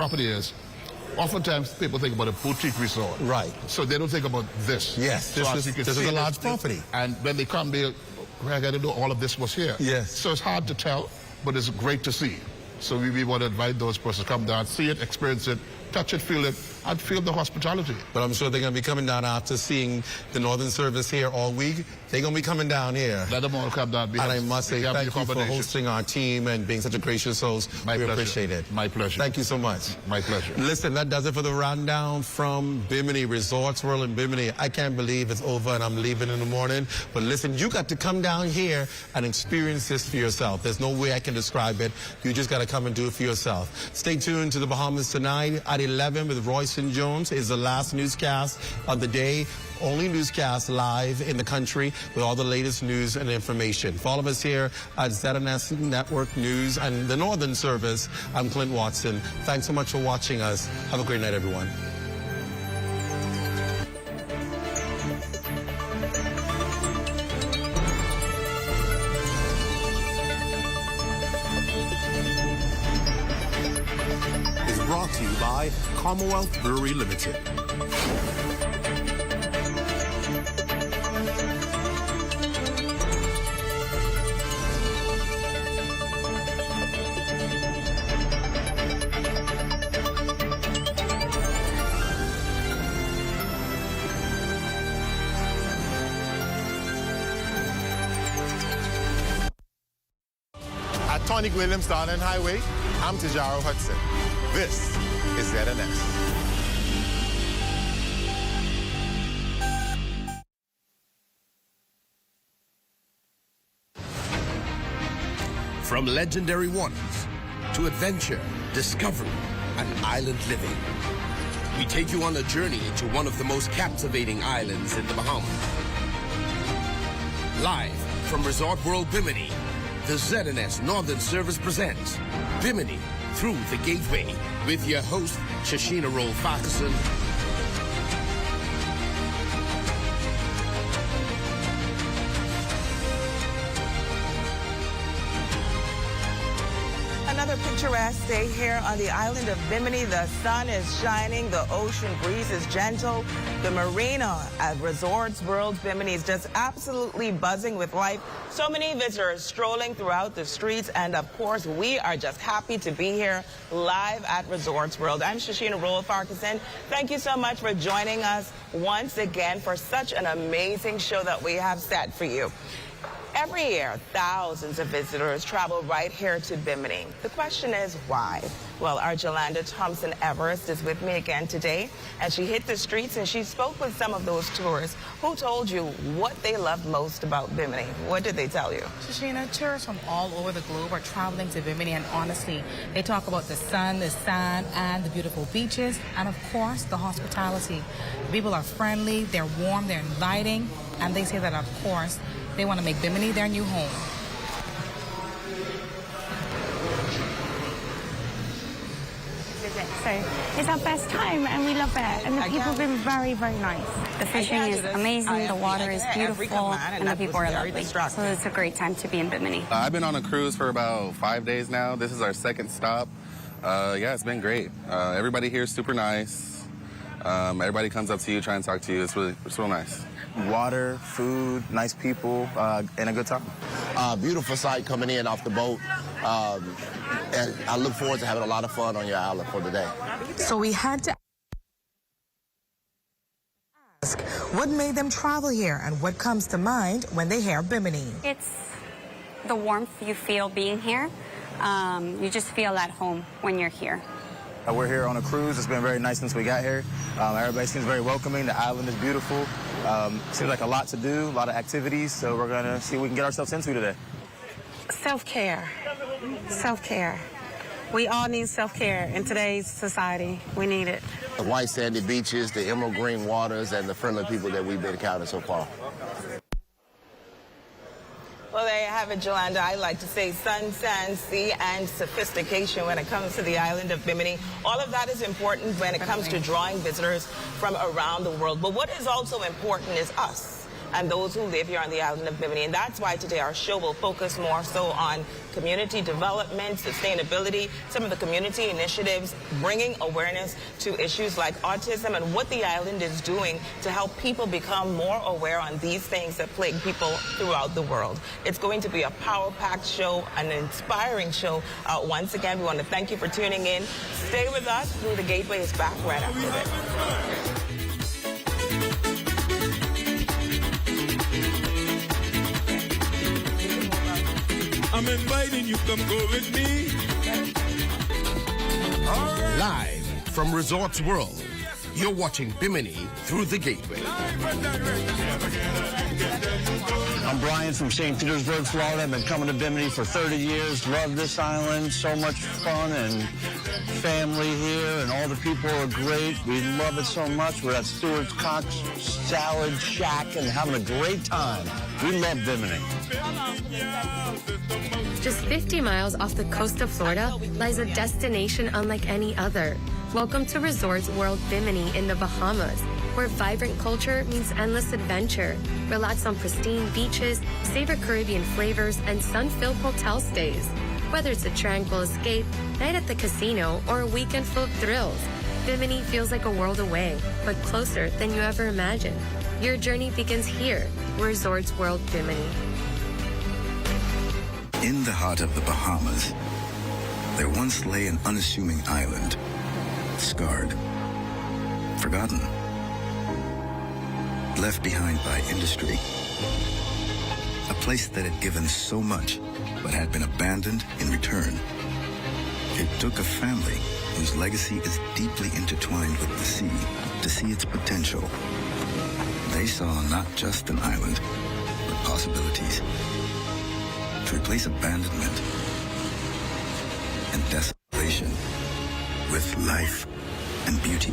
property is, oftentimes people think about a boutique resort. Right. So they don't think about this. Yes, So as you can this see, is a large property. And when they come there, Greg, I didn't know all of this was here. Yes. So it's hard to tell, but it's great to see. So we want to invite those persons to come down, see it, experience it, touch it, and feel the hospitality. But I'm sure they're going to be coming down after seeing the Northern Service here all week. They're going to be coming down here. Let them all come down. And I must say thank you for hosting our team and being such a gracious host. My we pleasure. appreciate it. My pleasure. Thank you so much. My pleasure. Listen, that does it for the rundown from Bimini, Resorts World in Bimini. I can't believe it's over and I'm leaving in the morning. But listen, you got to come down here and experience this for yourself. There's no way I can describe it. You just got to come and do it for yourself. Stay tuned to the Bahamas tonight at 11 with Royston Jones. Is the last newscast of the day. Only newscast live in the country with all the latest news and information. For all of us here at ZNS Network News and the Northern Service, I'm Clint Watson. Thanks so much for watching us. Have a great night, everyone. Is brought to you by Commonwealth Brewery Limited. At Tonic Williams Darling Highway, I'm Tijaro Hudson. This is ZNS. From legendary waters to adventure, discovery, and island living, we take you on a journey to one of the most captivating islands in the Bahamas. Live from Resort World Bimini, the ZNS Northern Service presents Bimini Through the Gateway with your host, Shashina Roll Farquharson. Another picturesque day here on the island of Bimini. The sun is shining, the ocean breeze is gentle. The marina at Resorts World Bimini is just absolutely buzzing with life. So many visitors strolling throughout the streets, and of course, we are just happy to be here live at Resorts World. I'm Shashina Roll Farquharson. Thank you so much for joining us once again for such an amazing show that we have set for you. Every year, thousands of visitors travel right here to Bimini. The question is, why? Well, our Jolanda Thompson-Everest is with me again today, and she hit the streets and she spoke with some of those tourists who told you what they loved most about Bimini. What did they tell you? Shashina, tourists from all over the globe are traveling to Bimini, and honestly, they talk about the sun, the sand, and the beautiful beaches, and of course, the hospitality. People are friendly, they're warm, they're inviting, and they say that, of course, they want to make Bimini their new home. So it's our best time and we love it. And the people have been very, very nice. The fishing is amazing, the water is beautiful, and the people are lovely. So it's a great time to be in Bimini. I've been on a cruise for about 5 days now. This is our second stop. Yeah, it's been great. Everybody here is super nice. Everybody comes up to you, try and talk to you. It's real nice. Water, food, nice people, and a good time. Beautiful sight coming in off the boat. And I look forward to having a lot of fun on your island for the day. So we had to ask, what made them travel here and what comes to mind when they hear Bimini? It's the warmth you feel being here. You just feel at home when you're here. We're here on a cruise. It's been very nice since we got here. Everybody seems very welcoming. The island is beautiful. Seems like a lot to do, a lot of activities. So we're going to see what we can get ourselves into today. Self-care. Self-care. We all need self-care in today's society. We need it. The white sandy beaches, the emerald green waters, and the friendly people that we've been encountering so far. Well, there you have it, Jolanda. I like to say sun, sand, sea, and sophistication when it comes to the island of Bimini. All of that is important when it comes to drawing visitors from around the world. But what is also important is us. and those who live here on the island of Bimini. And that's why today our show will focus more so on community development, sustainability, some of the community initiatives, bringing awareness to issues like autism and what the island is doing to help people become more aware on these things that plague people throughout the world. It's going to be a power-packed show, an inspiring show. Once again, we want to thank you for tuning in. Stay with us. Through the Gateway is back right after this. I'm inviting you, come go with me. Live from Resorts World, you're watching Bimini Through the Gateway. I'm Brian from St. Petersburg, Florida. I've been coming to Bimini for 30 years. Love this island. So much fun and family here, and all the people are great. We love it so much. We're at Stewart's Cox Salad Shack and having a great time. We love Bimini. Just 50 miles off the coast of Florida lies a destination unlike any other. Welcome to Resorts World Bimini in the Bahamas, where vibrant culture means endless adventure. Relax on pristine beaches, savor Caribbean flavors, and sun-filled hotel stays. Whether it's a tranquil escape, night at the casino, or a weekend full of thrills, Bimini feels like a world away, but closer than you ever imagined. Your journey begins here, Resorts World Bimini. In the heart of the Bahamas, there once lay an unassuming island, scarred, forgotten, left behind by industry. A place that had given so much, but had been abandoned in return. It took a family whose legacy is deeply intertwined with the sea to see its potential. They saw not just an island, but possibilities to replace abandonment and desolation with life and beauty.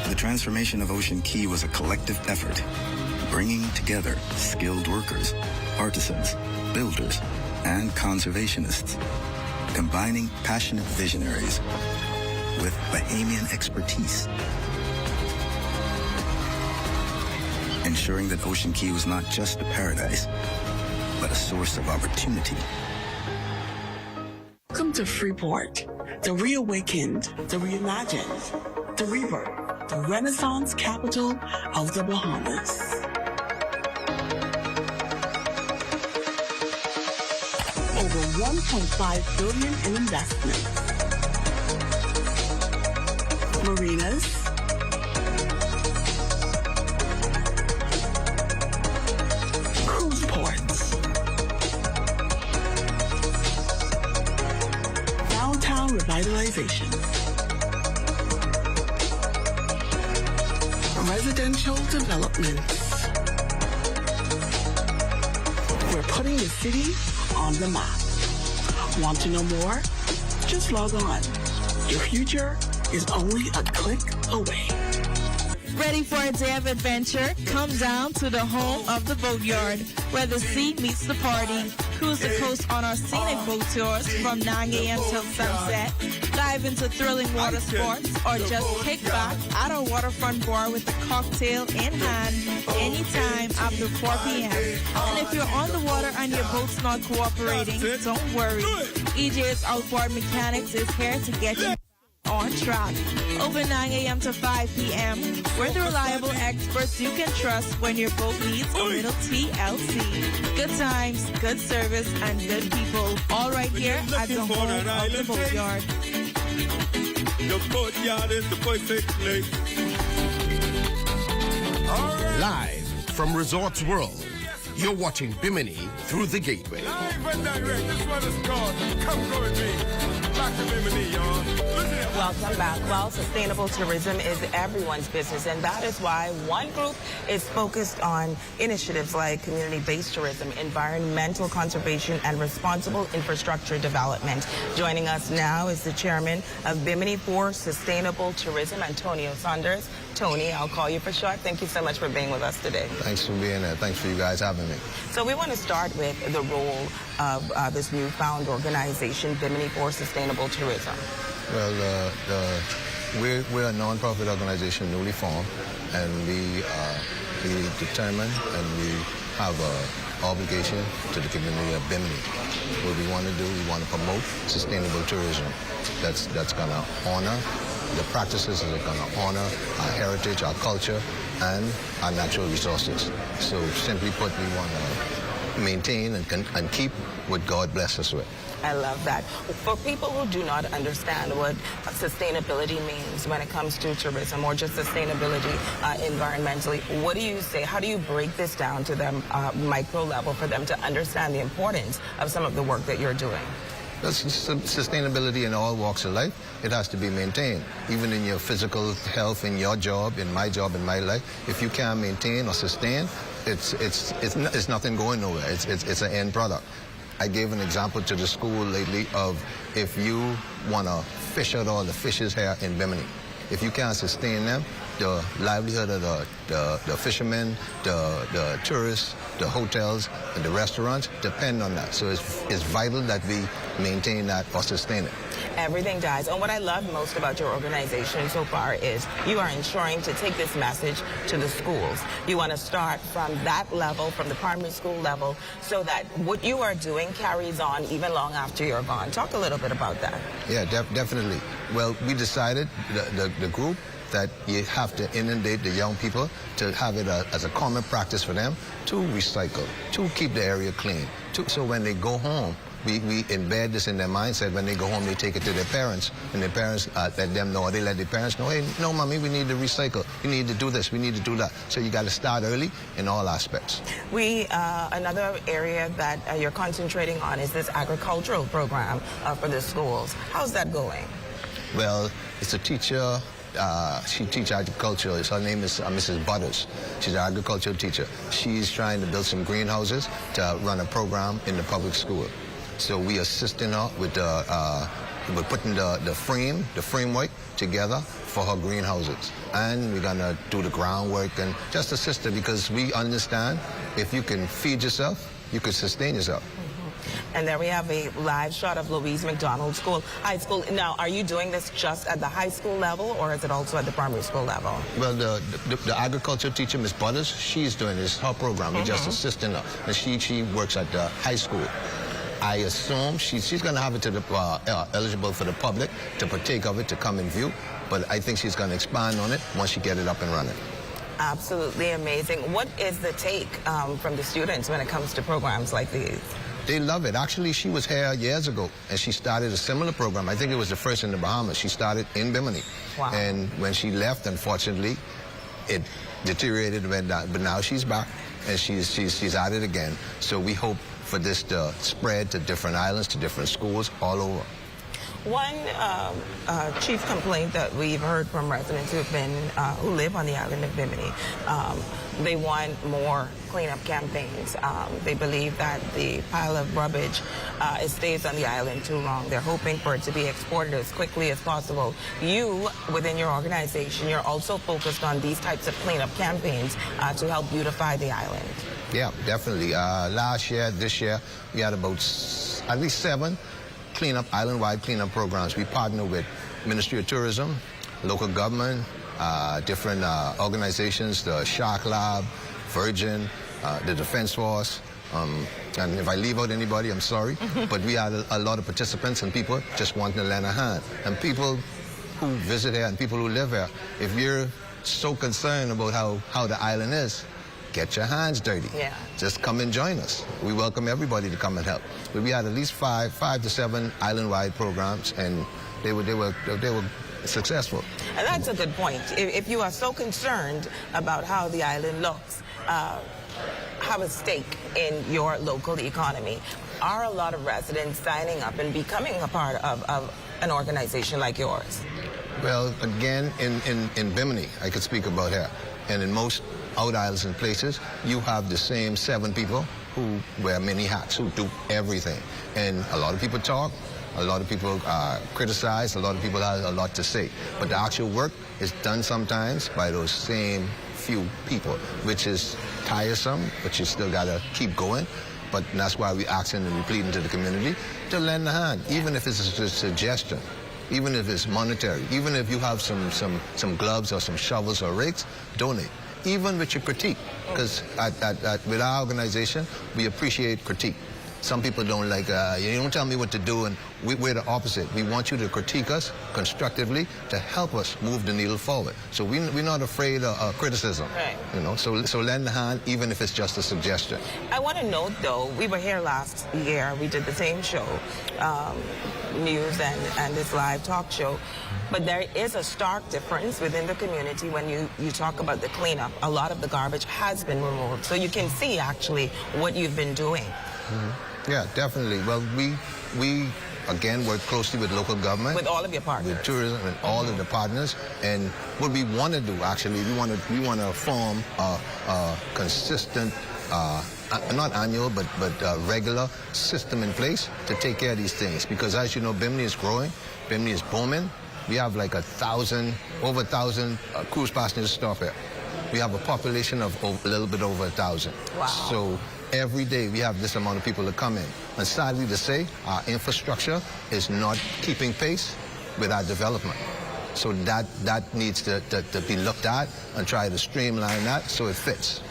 The transformation of Ocean Key was a collective effort, bringing together skilled workers, artisans, builders, and conservationists, combining passionate visionaries with Bahamian expertise, ensuring that Ocean Key was not just a paradise, but a source of opportunity. Welcome to Freeport, the reawakened, the reimagined, the rebirth, the Renaissance capital of the Bahamas. Over $1.5 billion in investments. Marinas, cruise ports, downtown revitalization, residential developments. We're putting the city on the map. Want to know more? Just log on. Your future is only a click away. Ready for a day of adventure? Come down to the home of the Boatyard, where the sea meets the party. Cruise the coast on our scenic boat tours from 9 a.m. till sunset. Dive into thrilling water sports, or just kick back at our waterfront bar with a cocktail in hand anytime after 4 p.m. And if you're on the water and your boat's not cooperating, don't worry. EJ's Outboard Mechanics is here to get you on track. Open 9 a.m. to 5 p.m. We're the reliable experts you can trust when your boat needs a little TLC. Good times, good service, and good people. All right here at the home of the Boatyard. The Boatyard is the perfect place. Live from Resorts World, you're watching Bimini Through the Gateway. Live and direct, this one is called Come Go With Me. Back to Bimini, y'all. Welcome back. Well, sustainable tourism is everyone's business, and that is why one group is focused on initiatives like community-based tourism, environmental conservation, and responsible infrastructure development. Joining us now is the chairman of Bimini for Sustainable Tourism, Antonio Saunders. Tony, I'll call you for short. Thank you so much for being with us today. Thanks for being there. Thanks for you guys having me. So we want to start with the role of this newfound organization, Bimini for Sustainable Tourism. Well, We're a non-profit organization newly formed, and we determined and we have an obligation to the community of Bimini. What we want to do, we want to promote sustainable tourism that's going to honor the practices that are going to honor our heritage, our culture, and our natural resources. So simply put, we want to maintain and keep what God bless us with. I love that. For people who do not understand what sustainability means when it comes to tourism or just sustainability environmentally, what do you say? How do you break this down to them micro level for them to understand the importance of some of the work that you're doing? Sustainability in all walks of life, it has to be maintained. Even in your physical health, in your job, in my life, if you can't maintain or sustain, it's nothing going nowhere. It's an end product. I gave an example to the school lately of if you want to fish out all the fishes here in Bimini, if you can't sustain them, the livelihood of the fishermen, the tourists, the hotels, and the restaurants depend on that. So it's vital that we maintain that or sustain it. Everything does. And what I love most about your organization so far is you are ensuring to take this message to the schools. You want to start from that level, from the primary school level, so that what you are doing carries on even long after you're gone. Talk a little bit about that. Yeah, definitely. Well, we decided, the group, that you have to inundate the young people to have it as a common practice for them to recycle, to keep the area clean. So when they go home, we embed this in their mindset. When they go home, they take it to their parents, and their parents let them know, or they let their parents know, hey, no, mommy, we need to recycle. We need to do this. We need to do that. So you got to start early in all aspects. Another area that you're concentrating on is this agricultural program for the schools. How's that going? Well, it's a teacher. She teaches agriculture. Her name is Mrs. Butters. She's an agricultural teacher. She's trying to build some greenhouses to run a program in the public school. So we assisting her with putting the framework together for her greenhouses. And we're going to do the groundwork and just assist her, because we understand if you can feed yourself, you can sustain yourself. And there we have a live shot of Louise McDonald High School. Now, are you doing this just at the high school level, or is it also at the primary school level? Well, the agriculture teacher, Ms. Butters, she's doing this, her program. We're just assisting her. And she works at the high school. I assume she's going to have it to the eligible for the public to partake of it, to come and view. But I think she's going to expand on it once she get it up and running. Absolutely amazing. What is the take from the students when it comes to programs like these? They love it. Actually, she was here years ago, and she started a similar program. I think it was the first in the Bahamas. She started in Bimini. Wow. And when she left, unfortunately, it deteriorated and went down. But now she's back, and she's at it again. So we hope for this to spread to different islands, to different schools all over. One chief complaint that we've heard from residents who live on the island of Bimini, they want more cleanup campaigns. They believe that the pile of rubbish stays on the island too long. They're hoping for it to be exported as quickly as possible. You, within your organization, you're also focused on these types of cleanup campaigns to help beautify the island. Yeah, definitely. Last year, this year, we had about at least 7 island-wide cleanup programs. We partner with Ministry of Tourism, local government, different organizations, the Shark Lab, Virgin, the Defense Force. And if I leave out anybody, I'm sorry. But we had a lot of participants and people just wanting to lend a hand. And people who visit here and people who live here, if you're so concerned about how the island is, get your hands dirty. Yeah. Just come and join us. We welcome everybody to come and help. But we had at least 5 to 7 island-wide programs, and they were successful. And that's a good point. If you are so concerned about how the island looks, have a stake in your local economy. Are a lot of residents signing up and becoming a part of an organization like yours? Well, again, in Bimini, I could speak about here, and in most out islands and places, you have the same 7 people who wear many hats, who do everything. And a lot of people talk, a lot of people criticize, a lot of people have a lot to say. But the actual work is done sometimes by those same few people, which is tiresome, but you still got to keep going. But that's why we're asking and we're pleading to the community to lend a hand, even if it's a suggestion. even if it's monetary, even if you have some gloves or some shovels or rakes, donate. Even with your critique, because with our organization, we appreciate critique. Some people don't like, you don't tell me what to do, and we're the opposite. We want you to critique us constructively to help us move the needle forward. So we're not afraid of criticism, right. You know, so lend a hand, even if it's just a suggestion. I want to note, though, we were here last year. We did the same show, news and this live talk show. But there is a stark difference within the community when you talk about the cleanup. A lot of the garbage has been removed. So you can see, actually, what you've been doing. Mm-hmm. Yeah, definitely. Well, we again work closely with local government, with all of your partners, with tourism and all of the partners. And what we want to do, actually, we want to form a consistent, not annual, but regular system in place to take care of these things. Because as you know, Bimini is growing, Bimini is booming. We have like over 1,000 cruise passengers stop here. We have a population of a little bit over 1,000. Wow. So every day we have this amount of people that come in. And sadly to say, our infrastructure is not keeping pace with our development. So that needs to be looked at and try to streamline that so it fits.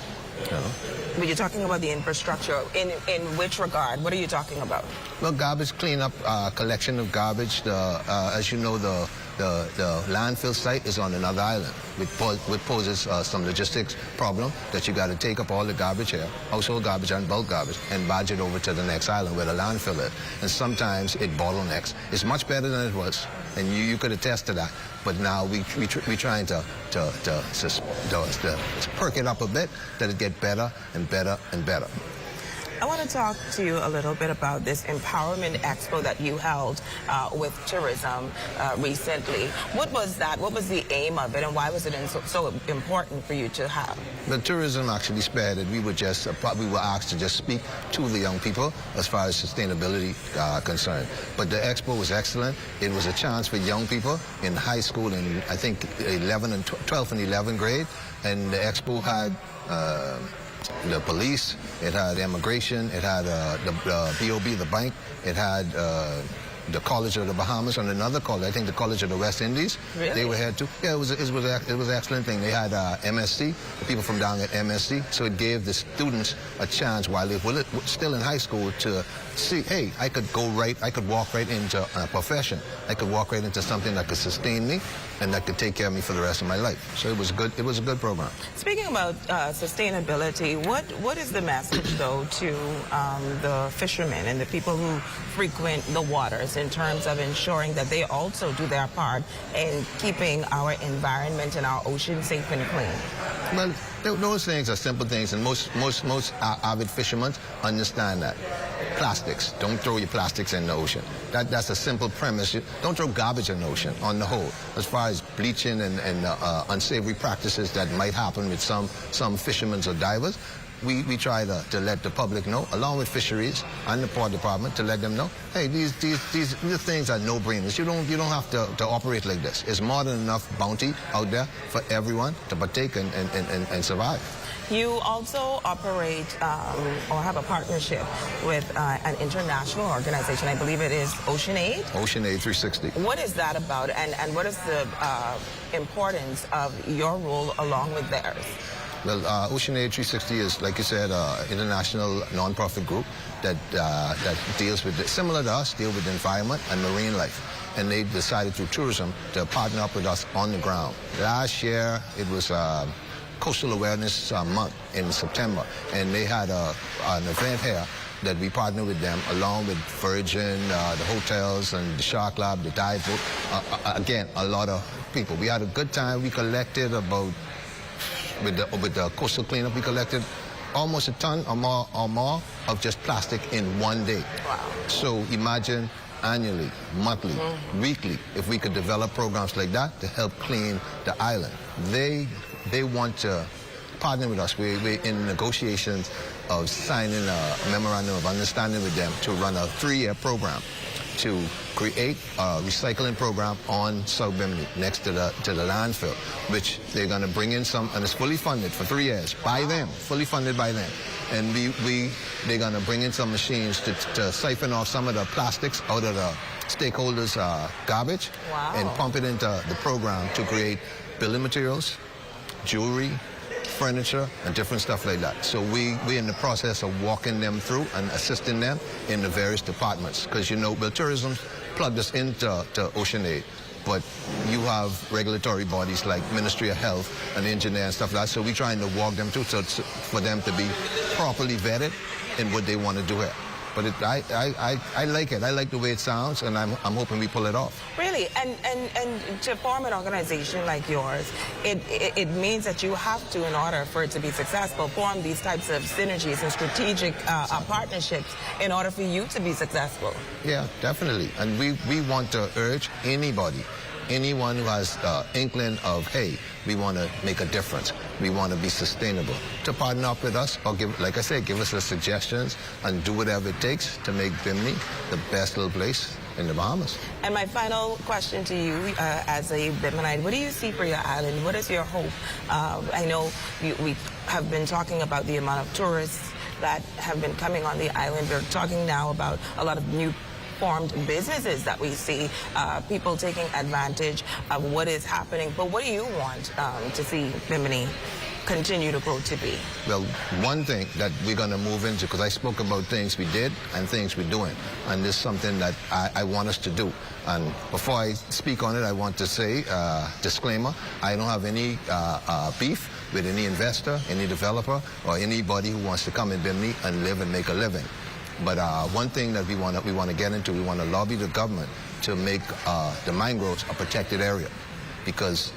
You know? But you're talking about the infrastructure. In which regard? What are you talking about? Well, garbage cleanup, collection of garbage. As you know, the landfill site is on another island, which poses some logistics problem that you got to take up all the garbage here, household garbage and bulk garbage, and barge it over to the next island where the landfill is. And sometimes it bottlenecks. It's much better than it was, and you could attest to that. But now we're trying to perk it up a bit, that it get better and better and better. I want to talk to you a little bit about this Empowerment Expo that you held with tourism recently. What was that? What was the aim of it, and why was it so important for you to have? The tourism actually spearheaded. We were asked to just speak to the young people as far as sustainability concerned. But the expo was excellent. It was a chance for young people in high school in, I think, 12th and 11th grade, and the expo had the police, it had immigration, it had the BOB, the bank, it had the College of the Bahamas and another college, I think the College of the West Indies. Really? They were here too. Yeah, it was an excellent thing. They had MSc, the people from down at MSc, so it gave the students a chance while they were still in high school to see, hey, I could walk right into a profession. I could walk right into something that could sustain me and that could take care of me for the rest of my life. So it was a good program. Speaking about sustainability, what is the message, though, to the fishermen and the people who frequent the waters in terms of ensuring that they also do their part in keeping our environment and our ocean safe and clean? Well, those things are simple things, and most avid fishermen understand that. Plastics. Don't throw your plastics in the ocean. That's a simple premise. Don't throw garbage in the ocean on the whole. As far as bleaching and unsavory practices that might happen with some fishermen or divers, we try to let the public know, along with fisheries and the port department, to let them know, hey, these things are no-brainers. You don't have to operate like this. There's more than enough bounty out there for everyone to partake and survive. You also operate or have a partnership with an international organization. I believe it is OceanAid? OceanAid 360. What is that about, and what is the importance of your role along with theirs? Well, OceanAid 360 is, like you said, international non-profit group that deals with, similar to us, deal with the environment and marine life. And they decided through tourism to partner up with us on the ground. Last year, it was Coastal Awareness Month in September, and they had an event here that we partnered with them, along with Virgin, the hotels, and the Shark Lab, the dive boat. Again, a lot of people. We had a good time. We collected about, with the coastal cleanup, we collected almost a ton or more of just plastic in one day. Wow. So imagine annually, monthly, weekly, if we could develop programs like that to help clean the island. They want to partner with us. We're in negotiations of signing a memorandum of understanding with them to run a 3-year program to create a recycling program on South Bimini next to the landfill, which they're going to bring in some, and it's fully funded for 3 years by them, fully funded by them. And they're going to bring in some machines to siphon off some of the plastics out of the stakeholders' garbage and pump it into the program to create building materials, jewelry, furniture, and different stuff like that. So we're in the process of walking them through and assisting them in the various departments. Because, you know, well, tourism plugged us into OceanAid, but you have regulatory bodies like Ministry of Health and Engineer and stuff like that. So we're trying to walk them through for them to be properly vetted in what they want to do here. But I like it. I like the way it sounds, and I'm hoping we pull it off. Really, and to form an organization like yours, it means that you have to, in order for it to be successful, form these types of synergies and strategic partnerships in order for you to be successful. Yeah, definitely. And we want to urge anyone who has inkling of, hey, we want to make a difference, we want to be sustainable, to partner up with us, or like I said, give us the suggestions and do whatever it takes to make Bimini the best little place in the Bahamas. And my final question to you, as a Biminite, what do you see for your island? What is your hope? I know we have been talking about the amount of tourists that have been coming on the island. We're talking now about a lot of new formed businesses that we see, people taking advantage of what is happening. But what do you want to see Bimini continue to grow to be? Well, one thing that we're going to move into, because I spoke about things we did and things we're doing, and this is something that I want us to do. And before I speak on it, I want to say, disclaimer, I don't have any beef with any investor, any developer, or anybody who wants to come in Bimini and live and make a living. But one thing that we want to get into, we want to lobby the government to make the mangroves a protected area, because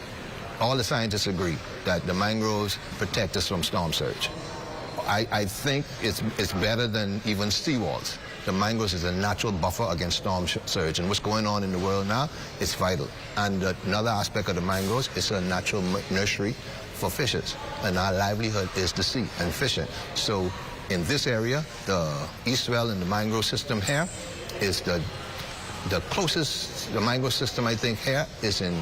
all the scientists agree that the mangroves protect us from storm surge. I think it's better than even seawalls. The mangroves is a natural buffer against storm surge, and what's going on in the world now is vital. And another aspect of the mangroves is a natural nursery for fishes, and our livelihood is the sea and fishing. So in this area, the East Swell and the mangrove system here is the closest. The mangrove system, I think, here is in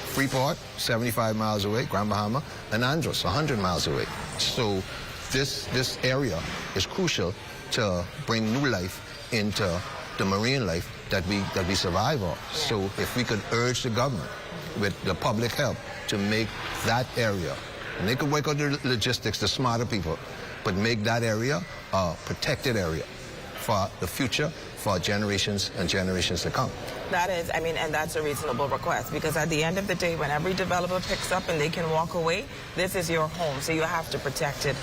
Freeport, 75 miles away, Grand Bahama, and Andros, 100 miles away. So this area is crucial to bring new life into the marine life that we survive on. So if we could urge the government with the public help to make that area, and they could work out the logistics, the smarter people, but make that area a protected area for the future, for generations and generations to come. That is, I mean, and that's a reasonable request, because at the end of the day, when every developer picks up and they can walk away, this is your home, so you have to protect it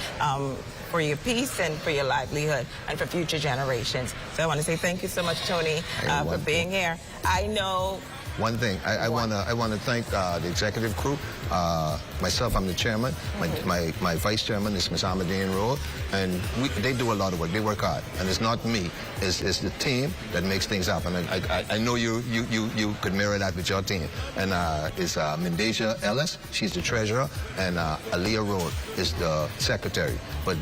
for your peace and for your livelihood and for future generations. So I want to say thank you so much, Tony, for being here. I know. One thing, I want to thank the executive crew. Myself, I'm the chairman. My vice chairman is Ms. Ahmadine Road, and they do a lot of work. They work hard, and it's not me. It's the team that makes things happen. I know you could mirror that with your team. And it's Mendeja Ellis, she's the treasurer, and Aliyah Road is the secretary. But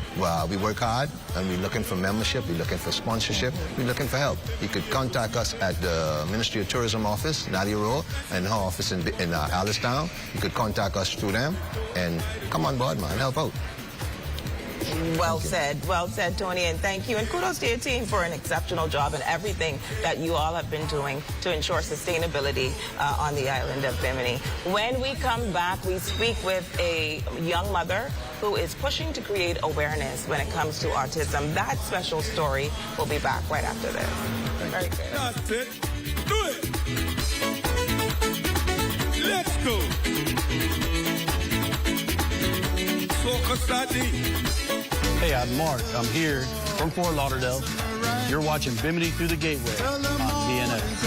we work hard, and we're looking for membership, we're looking for sponsorship, we're looking for help. You could contact us at the Ministry of Tourism office, Nadia Road, and her office in Allenstown. You could contact us through them, and come on board, man, help out. Well said, Tony, and thank you. And kudos to your team for an exceptional job and everything that you all have been doing to ensure sustainability on the island of Bimini. When we come back, we speak with a young mother who is pushing to create awareness when it comes to autism. That special story will be back right after this. Very good. That's it. Do it. Let's go. Hey, I'm Mark. I'm here from Fort Lauderdale. You're watching Bimini Through the Gateway on BNS.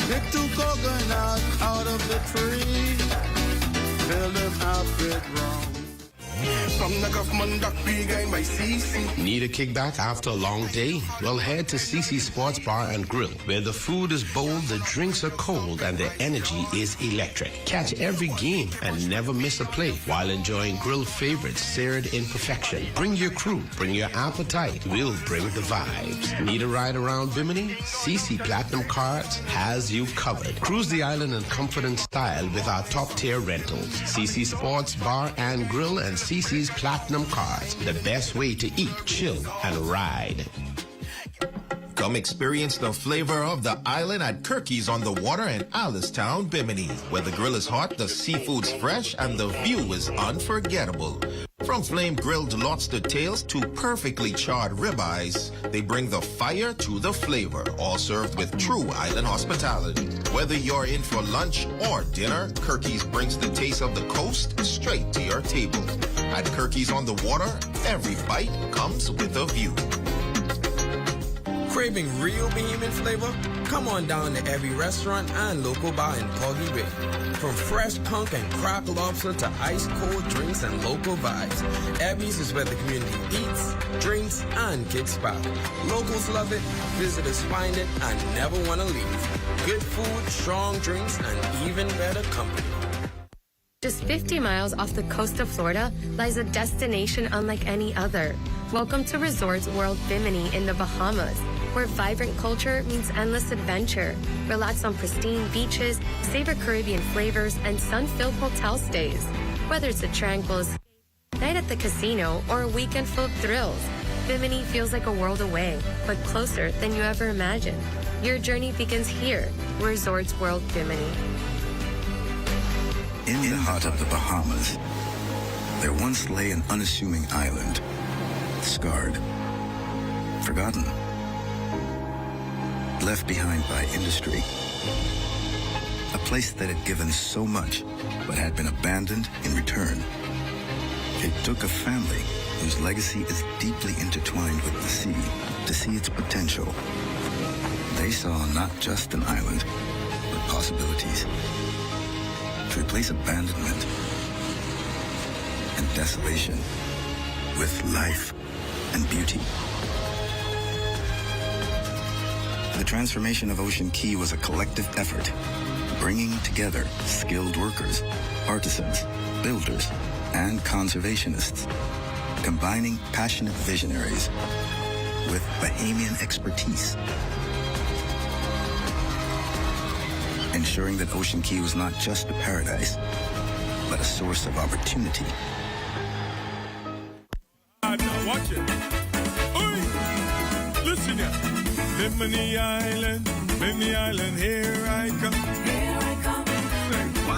Pick two coconuts out of the tree. Fill them up with rum. Need a kickback after a long day? Well, head to CC Sports Bar and Grill, where the food is bold, the drinks are cold, and the energy is electric. Catch every game and never miss a play while enjoying grill favorites seared in perfection. Bring your crew, bring your appetite. We'll bring the vibes. Need a ride around Bimini? CC Platinum Cards has you covered. Cruise the island in comfort and style with our top-tier rentals. CC Sports Bar and Grill and CC's Platinum Cards. The best way to eat, chill, and ride. Come experience the flavor of the island at Kirky's on the Water in Alistown, Bimini. Where the grill is hot, the seafood's fresh, and the view is unforgettable. From flame-grilled lobster tails to perfectly charred ribeyes, they bring the fire to the flavor, all served with true island hospitality. Whether you're in for lunch or dinner, Kirky's brings the taste of the coast straight to your table. At Kirky's on the Water, every bite comes with a view. Craving real Bahamian flavor? Come on down to every restaurant and local bar in Poggy Bay. From fresh conch and cracked lobster to ice-cold drinks and local vibes, Abby's is where the community eats, drinks, and kicks back. Locals love it, visitors find it, and never want to leave. Good food, strong drinks, and even better company. Just 50 miles off the coast of Florida lies a destination unlike any other. Welcome to Resorts World Bimini in the Bahamas, where vibrant culture means endless adventure. Relax on pristine beaches, savor Caribbean flavors, and sun-filled hotel stays. Whether it's a tranquil night at the casino or a weekend full of thrills, Bimini feels like a world away, but closer than you ever imagined. Your journey begins here, Resorts World Bimini. In the heart of the Bahamas, there once lay an unassuming island, scarred, forgotten, left behind by industry. A place that had given so much, but had been abandoned in return. It took a family whose legacy is deeply intertwined with the sea to see its potential. They saw not just an island, but possibilities. To replace abandonment and desolation with life and beauty. The transformation of Ocean Key was a collective effort, bringing together skilled workers, artisans, builders, and conservationists, combining passionate visionaries with Bahamian expertise, ensuring that Ocean Key was not just a paradise, but a source of opportunity. Now watch it. Oi! Listen here. Bimini Island, here I come. Here I come.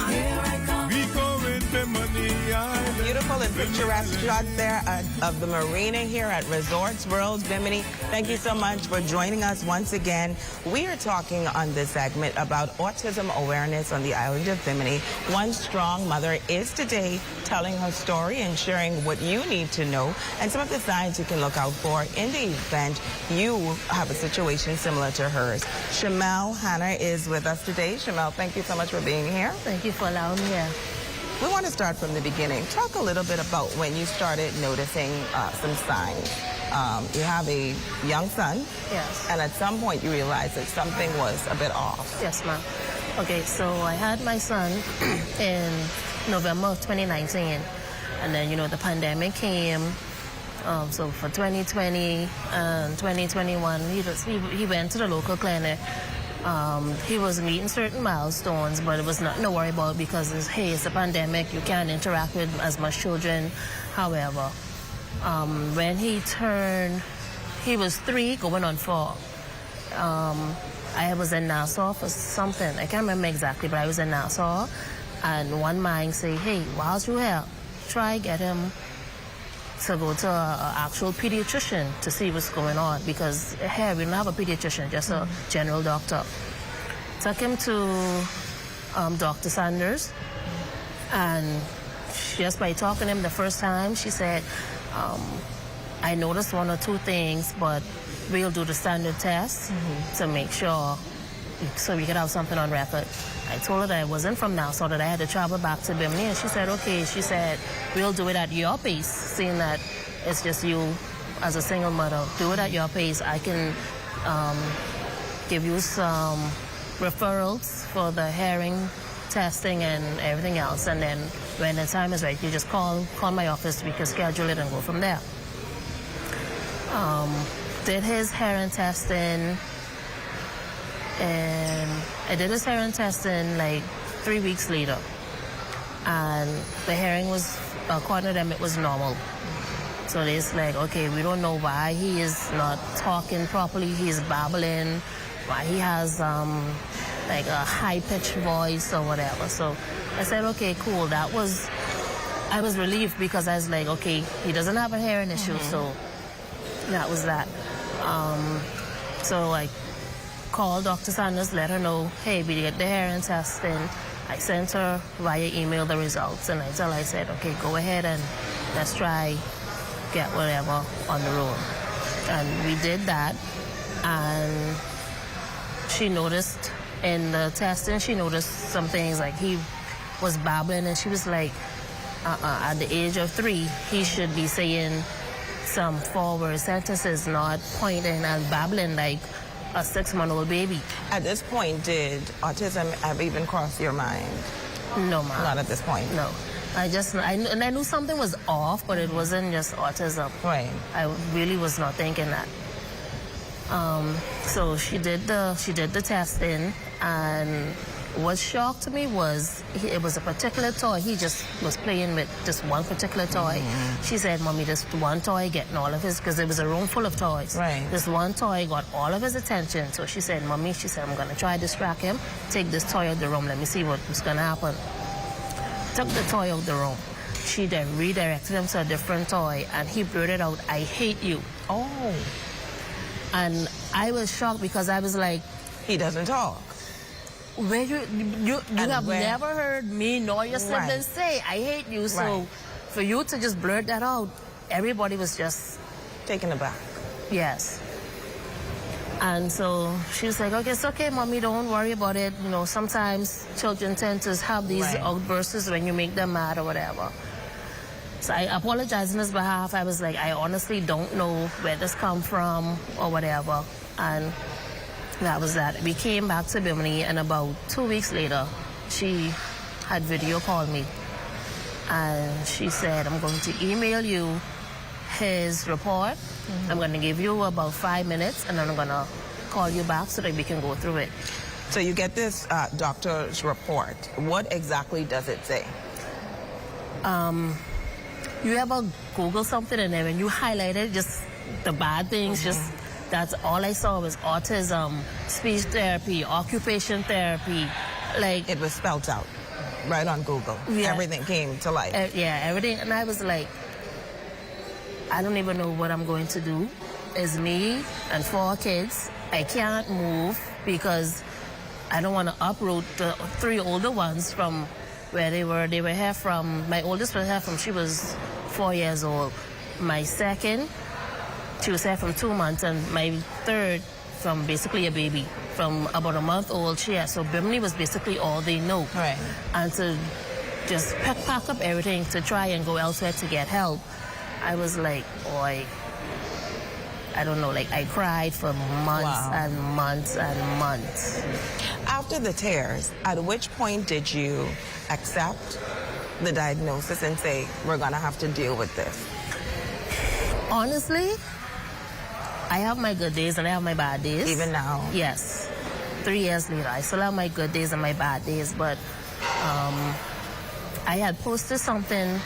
Here I come. We go in Bimini Island. Beautiful and picturesque shots there of the marina here at Resorts World Bimini. Thank you so much for joining us once again. We are talking on this segment about autism awareness on the island of Bimini. One strong mother is today telling her story and sharing what you need to know and some of the signs you can look out for in the event you have a situation similar to hers. Shamel Hannah is with us today. Shamel, thank you so much for being here. Thank you for allowing me here. We want to start from the beginning. Talk a little bit about when you started noticing some signs. You have a young son. Yes. And at some point you realized that something was a bit off. Yes, ma'am. Okay, so I had my son in November of 2019. And then, the pandemic came. So for 2020 and 2021, he went to the local clinic. He was meeting certain milestones, but it was nothing to worry about because it's a pandemic. You can't interact with as much children. However, when he was 3 going on 4. I was in Nassau for something. I can't remember exactly, but I was in Nassau. And one man said, hey, whilst you're here, try get him to go to an actual pediatrician to see what's going on, because here we don't have a pediatrician, just a general doctor. Took him to Dr. Sanders, and just by talking to him the first time, she said, I noticed 1 or 2 things, but we'll do the standard test to make sure so we could have something on record. I told her that I wasn't from Nassau, that I had to travel back to Bimini, and she said, okay. She said, we'll do it at your pace, seeing that it's just you as a single mother. Do it at your pace. I can give you some referrals for the hearing testing and everything else, and then when the time is right, you just call my office, we can schedule it and go from there. Did his hearing testing, and I did his hearing testing like 3 weeks later, and the hearing was, according to them, it was normal. So it's like, okay, we don't know why he is not talking properly, he's babbling, why he has like a high-pitched voice or whatever. So I said, okay, cool. I was relieved because I was like, okay, he doesn't have a hearing issue, so that was that. So I called Dr. Sanders, let her know, hey, we did the hearing testing. I sent her via email the results, and I said, okay, go ahead and let's try get whatever on the road. And we did that, and she noticed in the testing, she noticed some things like he was babbling, and she was like, at the age of 3, he should be saying some forward sentences, not pointing and babbling like a 6-month-old baby. At this point, did autism have even crossed your mind? No, ma'am. Not at this point? No. I knew something was off, but it wasn't just autism. Right. I really was not thinking that. So she did the testing, and what shocked me was it was a particular toy. He just was playing with just one particular toy. She said, Mommy, this one toy getting all of his, because there was a room full of toys. Right. This one toy got all of his attention. So she said, Mommy, I'm going to try to distract him. Take this toy out of the room. Let me see what's going to happen. Took the toy out of the room. She then redirected him to a different toy, and he blurted out, I hate you. Oh. And I was shocked because I was like, he doesn't talk. Where you have never heard me nor your siblings say, I hate you. So for you to just blurt that out, everybody was just taken aback. Yes. And so she was like, okay, it's okay, Mommy, don't worry about it. You know, sometimes children tend to have these outbursts when you make them mad or whatever. So I apologized on his behalf. I was like, I honestly don't know where this come from or whatever. And that was that. We came back to Bimini, and about 2 weeks later, she had video called me. And she said, I'm going to email you his report. I'm going to give you about 5 minutes, and then I'm going to call you back so that we can go through it. So you get this doctor's report. What exactly does it say? You ever Google something, and then when you highlight it, just the bad things, just that's all I saw was autism, speech therapy, occupation therapy. Like, it was spelled out right on Google. Yeah. Everything came to life. Yeah, everything. And I was like, I don't even know what I'm going to do. It's me and 4 kids. I can't move because I don't want to uproot the 3 older ones from where they were. They were here from, my oldest was here from, she was 4 years old. My second, she was here from 2 months, and my third from basically a baby, from about a month old. So Bimini was basically all they know. Right. And to just pack up everything to try and go elsewhere to get help, I was like, boy, I don't know, like I cried for months and months and months. After the tears, at which point did you accept the diagnosis and say, we're going to have to deal with this? Honestly, I have my good days and I have my bad days. Even now? Yes. 3 years later, I still have my good days and my bad days, but I had posted something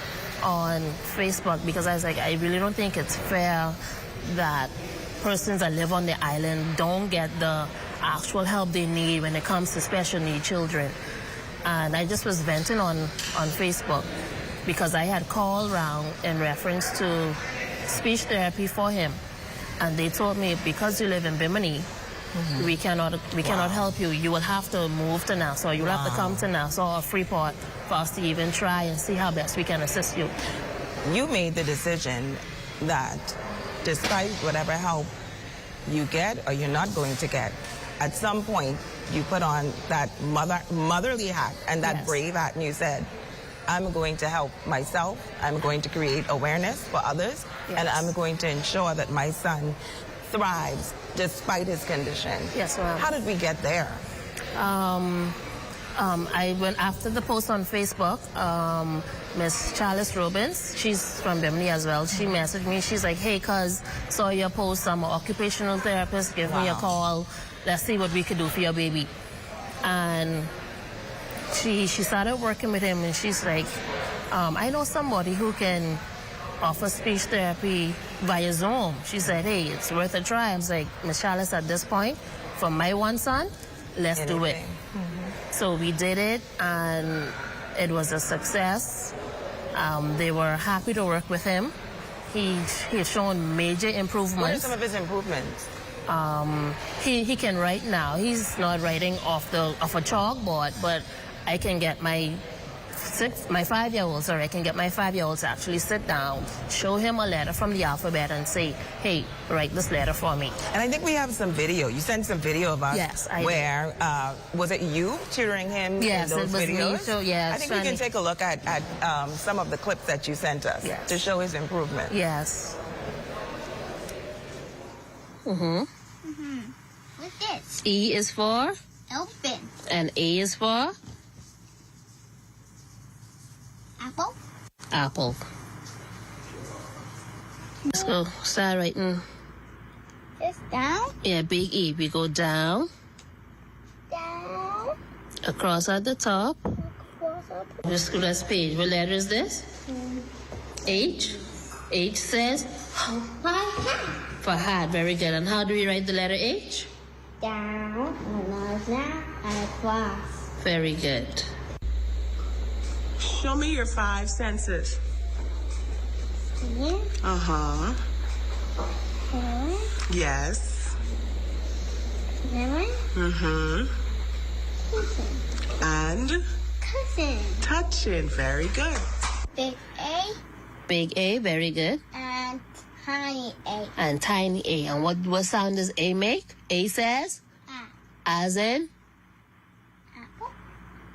on Facebook because I was like, I really don't think it's fair that persons that live on the island don't get the actual help they need when it comes to special needs children. And I just was venting on Facebook because I had called around in reference to speech therapy for him. And they told me, because you live in Bimini, we cannot help you. You will have to move to Nassau. You'll have to come to Nassau or Freeport for us to even try and see how best we can assist you. You made the decision that despite whatever help you get or you're not going to get, at some point you put on that motherly hat and that Yes. brave hat, and you said, I'm going to help myself, I'm going to create awareness for others, and I'm going to ensure that my son thrives despite his condition. Yes, ma'am. How did we get there? I went after the post on Facebook. Miss Charles Robbins, she's from Bimini as well. She messaged me. She's like, "Hey, cuz, saw your post. I'm an occupational therapist. Give me a call. Let's see what we could do for your baby." And she started working with him, and she's like, "I know somebody who can offer speech therapy via Zoom." She said, "Hey, it's worth a try." I was like, "Miss Charles, at this point, for my one son, let's do it." So we did it, and it was a success. They were happy to work with him. He has shown major improvements. What are some of his improvements? He can write now. He's not writing off a chalkboard, but I can get my 5-year-old, I can get my 5-year-old to actually sit down, show him a letter from the alphabet and say, "Hey, write this letter for me." And I think we have some video. You sent some video of us. Yes, I did. Where, was it you tutoring him Yes, in those it was me. videos? So, yes, I think we can take a look at some of the clips that you sent us to show his improvement. Yes. What's this? E is for? Elephant. And A is for? Apple. Apple. Let's go. Start writing. Just down. Yeah, big E. We go down. Down. Across at the top. Just go this page. What letter is this? H. H says for hat. Very good. And how do we write the letter H? Down. And across. Very good. Show me your 5 senses. Uh-huh. Yes. Mm-hmm. And? Cousin. Touching. Very good. Big A. Big A. Very good. And tiny A. And tiny A. And what sound does A make? A says? As in?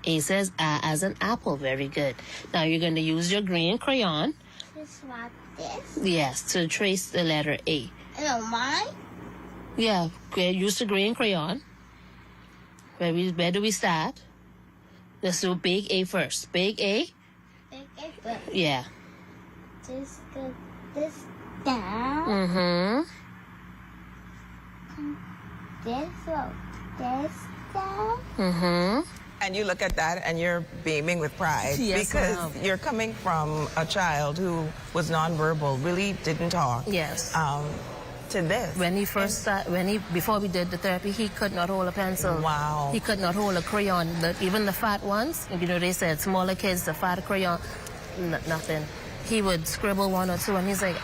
A says as an apple. Very good. Now you're going to use your green crayon. Just like this. Yes, to trace the letter A. No, mine? Yeah, use the green crayon. Where do we start? Let's do big A first. Big A? Big A first. Yeah. Just go this down. Mm-hmm. This road. This down. Mm-hmm. And you look at that and you're beaming with pride. Yes, because ma'am. you're coming from a child who was nonverbal, really didn't talk. Yes. To this. When he first started, before we did the therapy, he could not hold a pencil. Wow. He could not hold a crayon. Even the fat ones, they said smaller kids, the fat crayon, nothing. He would scribble 1 or 2 and he's like,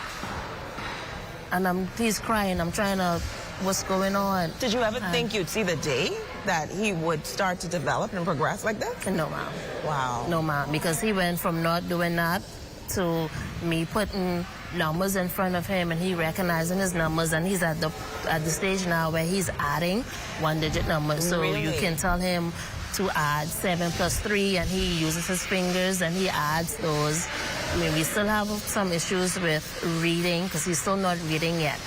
and he's crying. I'm trying to, what's going on? Did you ever think you'd see the day that he would start to develop and progress like this? No, ma'am. Wow. No, ma'am. Because he went from not doing that to me putting numbers in front of him and he recognizing his numbers, and he's at the stage now where he's adding 1-digit numbers. So Really? you can tell him to add 7 plus 3 and he uses his fingers and he adds those. I mean, we still have some issues with reading because he's still not reading yet.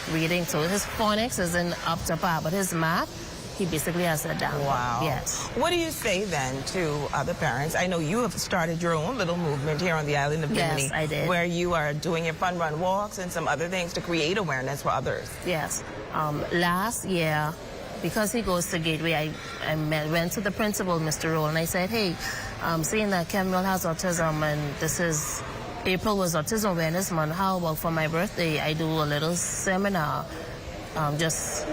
So his phonics isn't up to par, but his math, he basically has it down. Wow. Yes. What do you say then to other parents? I know you have started your own little movement here on the island of Bimini. Yes, I did. Where you are doing your fun run walks and some other things to create awareness for others. Yes. Last year, because he goes to Gateway, I went to the principal, Mr. Roll, and I said, hey, seeing that Kemuel has autism and April was Autism Awareness Month, how about for my birthday, I do a little seminar, just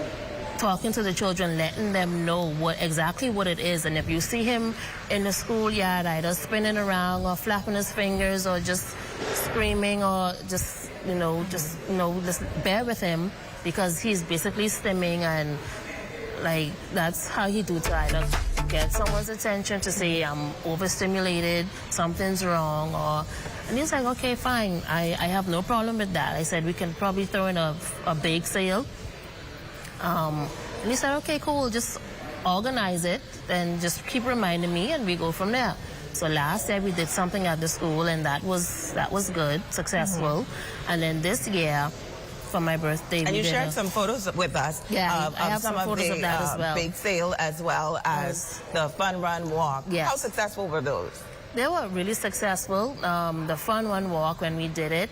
talking to the children, letting them know exactly what it is. And if you see him in the schoolyard, either spinning around or flapping his fingers or just screaming or just bear with him, because he's basically stimming, and like that's how he do to either get someone's attention to say I'm overstimulated, something's wrong, and he's like, okay, fine, I have no problem with that. I said we can probably throw in a bake sale. And he said, okay, cool, just organize it, then just keep reminding me, and we go from there. So last year we did something at the school, and that was good, successful. And then this year, for my birthday, and we you did shared some photos with us. Yeah, I have some photos of that as well. Bake sale as well as the fun run walk. Yes. How successful were those? They were really successful. The fun run walk, when we did it,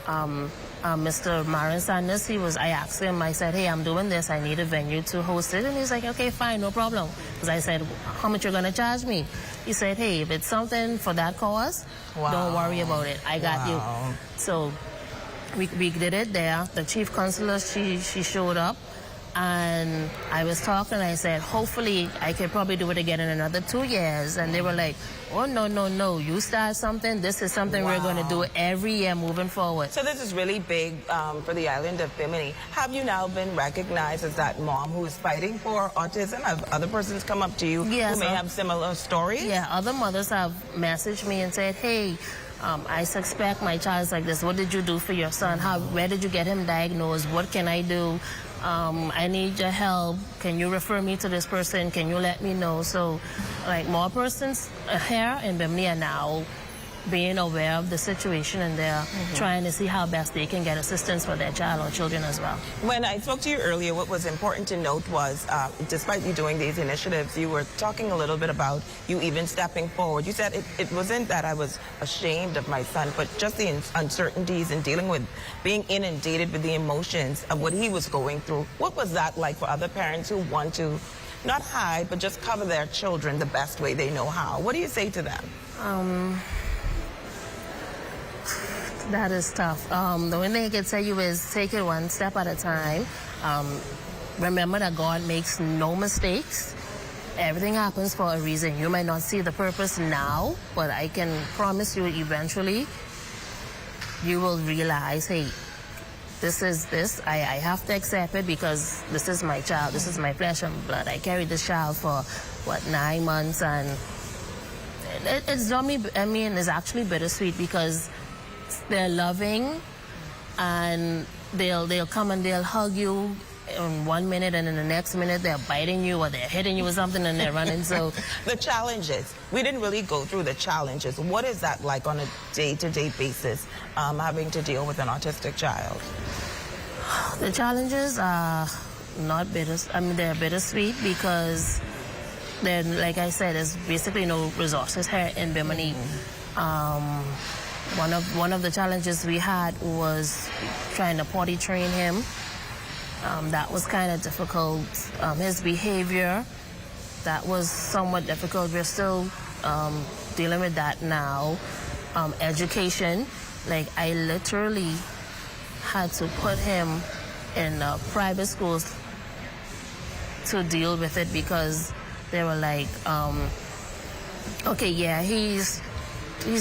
Mr. Marin Sanders, I asked him, I said, hey, I'm doing this, I need a venue to host it. And he's like, okay, fine, no problem. Because I said, how much you're going to charge me? He said, hey, if it's something for that cause, don't worry about it. I got you. So we did it there. The chief counselor, she showed up. And I was talking, I said, hopefully I could probably do it again in another 2 years. And they were like, oh, no, you start something. This is something we're going to do every year moving forward. So this is really big for the island of Bimini. Have you now been recognized as that mom who is fighting for autism? Have other persons come up to you who may have similar stories? Yeah, other mothers have messaged me and said, hey, I suspect my child's like this. What did you do for your son? Where did you get him diagnosed? What can I do? I need your help. Can you refer me to this person? Can you let me know? So, like, more persons here in Bimini are now being aware of the situation, and they're trying to see how best they can get assistance for their child or children as well. When I spoke to you earlier, what was important to note was, despite you doing these initiatives, you were talking a little bit about you even stepping forward. You said it wasn't that I was ashamed of my son, but just the uncertainties and dealing with being inundated with the emotions of what he was going through. What was that like for other parents who want to not hide, but just cover their children the best way they know how? What do you say to them? That is tough. The only thing I can tell you is take it one step at a time. Remember that God makes no mistakes. Everything happens for a reason. You might not see the purpose now, but I can promise you eventually you will realize, hey, I have to accept it because this is my child. This is my flesh and blood. I carried this child for, 9 months, and it's actually bittersweet because they're loving, and they'll come and they'll hug you in 1 minute, and in the next minute they're biting you or they're hitting you with something and they're running. So the challenges, we didn't really go through the challenges. What is that like on a day-to-day basis, having to deal with an autistic child? The challenges are not bitter. They're bittersweet because then, like I said, there's basically no resources here in Bimini. One of the challenges we had was trying to potty train him. That was kind of difficult. His behavior, that was somewhat difficult. We're still dealing with that now. Education, like I literally had to put him in private schools to deal with it because they were like, okay, yeah, he's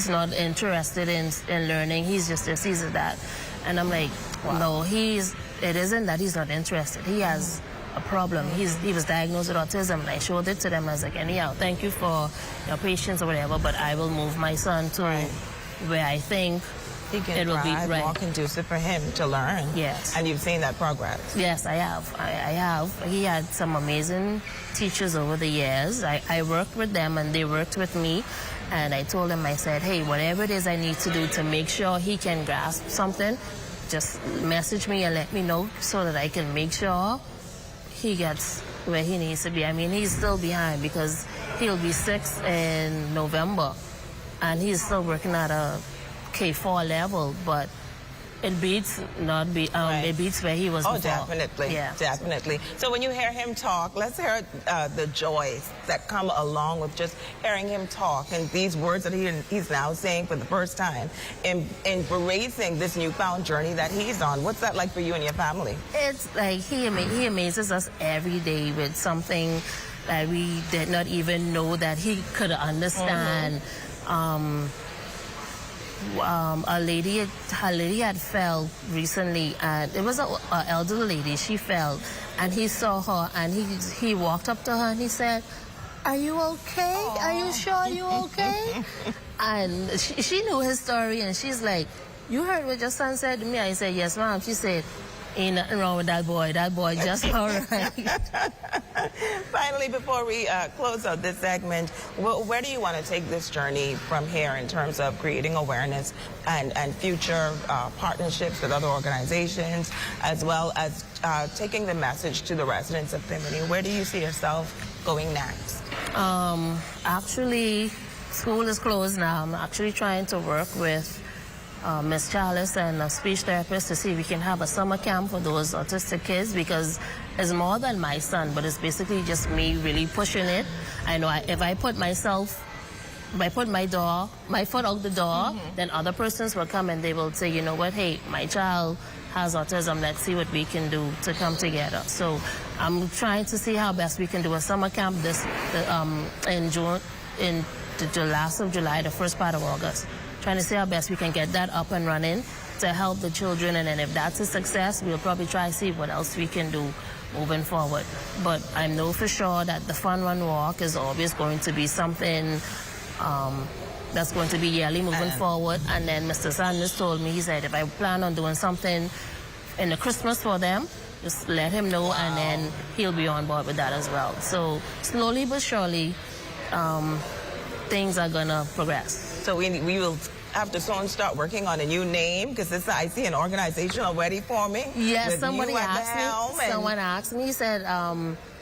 not interested in learning. He's just this, he's that. And I'm like, no, it isn't that he's not interested. He has a problem. He was diagnosed with autism, and I showed it to them. I was like, anyhow, thank you for your patience or whatever, but I will move my son to where I think he can it will be right. More conducive for him to learn. Yes. And you've seen that progress. Yes, I have. I have. He had some amazing teachers over the years. I worked with them and they worked with me. And I told him, I said, hey, whatever it is I need to do to make sure he can grasp something, just message me and let me know so that I can make sure he gets where he needs to be. I mean, he's still behind because he'll be 6 in November. And he's still working at a K4 level, but it beats it beats where he was before. Definitely. Yeah. Definitely. So when you hear him talk, let's hear the joys that come along with just hearing him talk and these words that he's now saying for the first time in embracing this newfound journey that he's on. What's that like for you and your family? It's like he amazes us every day with something that we did not even know that he could understand. A lady had fell recently, and it was an elderly lady. She fell, and he saw her, and he walked up to her and he said, "Are you okay? Aww. Are you sure you're okay?" And she knew his story, and she's like, "You heard what your son said to me?" I said, "Yes, ma'am." She said, Ain't nothing wrong with that boy. That boy just all right. Finally, before we close out this segment, where do you want to take this journey from here in terms of creating awareness and future partnerships with other organizations, as well as taking the message to the residents of Bimini? Where do you see yourself going next? Actually, school is closed now. I'm actually trying to work with Miss Chalice and a speech therapist to see if we can have a summer camp for those autistic kids, because it's more than my son, but it's basically just me really pushing it. I know if I put my foot out the door, then other persons will come and they will say, you know what, hey, my child has autism, let's see what we can do to come together. So I'm trying to see how best we can do a summer camp in June, in the last of July, the first part of August. Trying to see how best we can get that up and running to help the children, and then if that's a success, we'll probably try to see what else we can do moving forward. But I know for sure that the Fun Run Walk is always going to be something that's going to be yearly moving forward. And then Mr. Sanders told me, he said, if I plan on doing something in the Christmas for them, just let him know, and then he'll be on board with that as well. So slowly but surely, things are going to progress. So we will have to soon start working on a new name, because I see an organization already forming. Yes, someone asked me, he said,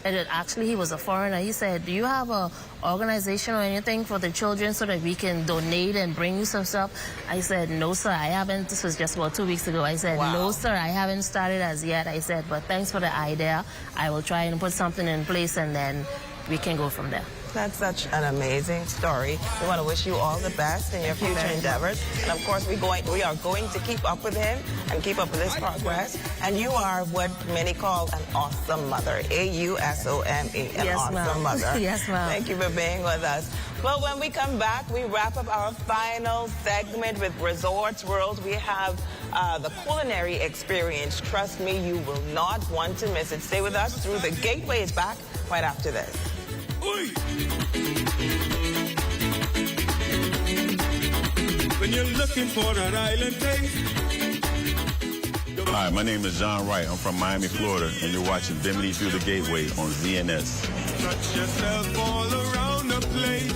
actually he was a foreigner, he said, do you have an organization or anything for the children so that we can donate and bring you some stuff? I said, no sir, I haven't. This was just about 2 weeks ago. I said, no sir, I haven't started as yet. I said, but thanks for the idea. I will try and put something in place, and then we can go from there. That's such an amazing story. We want to wish you all the best in your future endeavors. And of course, we are going to keep up with him and keep up with his progress. And you are what many call an awesome mother. A-U-S-O-M-E, an awesome mother. Yes, ma'am. Thank you for being with us. Well, when we come back, we wrap up our final segment with Resorts World. We have the culinary experience. Trust me, you will not want to miss it. Stay with us through the Gateway is back right after this. When you're looking for that island taste. Hi, my name is John Wright. I'm from Miami, Florida, and you're watching Bimini Through the Gateway on ZNS. Touch yourself all around the place.